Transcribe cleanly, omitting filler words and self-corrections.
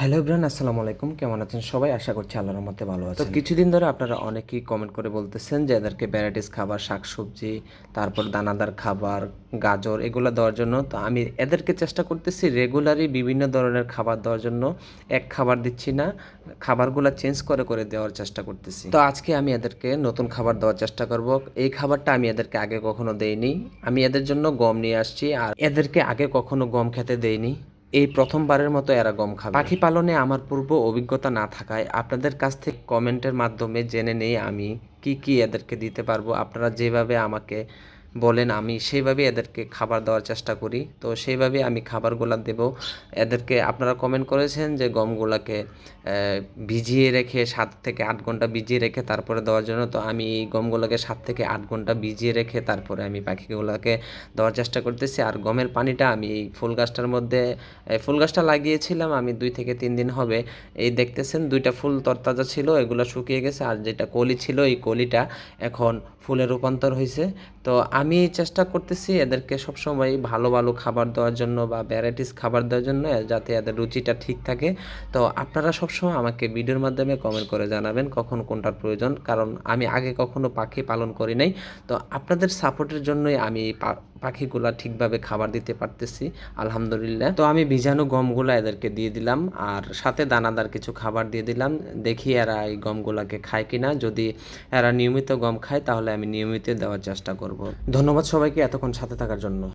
Hello everyone, আসসালামু আলাইকুম। কেমন আছেন সবাই? আশা করছি আল্লাহর রহমতে ভালো আছেন। তো কিছুদিন ধরে আপনারা অনেকেই কমেন্ট করে বলতেছেন যে এদেরকে ভ্যারাইটিস খাবার, শাকসবজি, তারপর দানাদার খাবার, গাজর এগুলো দেওয়ার জন্য। তো আমি এদেরকে চেষ্টা করতেছি রেগুলারই বিভিন্ন ধরনের খাবার দেওয়ার জন্য। এক খাবার দিচ্ছি না, খাবারগুলো চেঞ্জ করে করে দেওয়ার চেষ্টা করতেছি। তো আজকে আমি এদেরকে নতুন খাবার দেওয়ার চেষ্টা করব। এই খাবারটা আমি এদেরকে আগে কখনো দেইনি। আমি এদের জন্য গম নিয়ে আসছি, আর এদেরকে আগে কখনো গম খেতে দেইনি। এই প্রথমবারের মতো এরা গম খাবে। পাখি পালনে আমার পূর্ব অভিজ্ঞতা না থাকায় আপনাদের কাছ থেকে কমেন্টের মাধ্যমে জেনে নেই আমি কি কি এদেরকে দিতে পারবো। আপনারা যেভাবে আমাকে বলেন আমি সেইভাবে এদেরকে খাবার দেওয়ার চেষ্টা করি। তো সেইভাবে আমি খাবারগুলো দেব এদেরকে। আপনারা কমেন্ট করেছেন যে গমগুলাকে ভিজিয়ে রেখে 7 থেকে 8 ঘন্টা ভিজিয়ে রেখে তারপরে দেওয়ার জন্য। তো আমি এই গমগুলোকে 7 থেকে 8 ঘন্টা ভিজিয়ে রেখে তারপরে আমি পাখিগুলোকে দেওয়ার চেষ্টা করতেছি। আর গমের পানিটা আমি এই ফুল গাছটার মধ্যে, ফুল গাছটা লাগিয়েছিলাম আমি 2 থেকে 3 দিন হবে। এই দেখতেছেন 2টা ফুল তরতাজা ছিল, এগুলো শুকিয়ে গেছে। আর যেটা কলি ছিল এই কলিটা এখন ফুলে রূপান্তর হয়েছে। তো আমি চেষ্টা করতেছি এদেরকে সবসময় ভালো ভালো খাবার দেওয়ার জন্য বা ভ্যারাইটিস খাবার দেওয়ার জন্য, যাতে এদের রুচিটা ঠিক থাকে। তো আপনারা সবসময় আমাকে ভিডিওর মাধ্যমে কমেন্ট করে জানাবেন কখন কোনটার প্রয়োজন, কারণ আমি আগে কখনো পাখি পালন করি নাই। তো আপনাদের সাপোর্টের জন্যই আমি পাখিগুলা ঠিকভাবে খাবার দিতে পারতেছি আলহামদুলিল্লাহ। তো আমি ভিজানো গমগুলা এদেরকে দিয়ে দিলাম, আর সাথে দানাদার কিছু খাবার দিয়ে দিলাম। দেখি এরা এই গমগুলাকে খায় কিনা। যদি এরা নিয়মিত গম খায় তাহলে আমি নিয়মিত দেওয়ার চেষ্টা করব। ধন্যবাদ সবাইকে এতক্ষণ সাথে থাকার জন্য।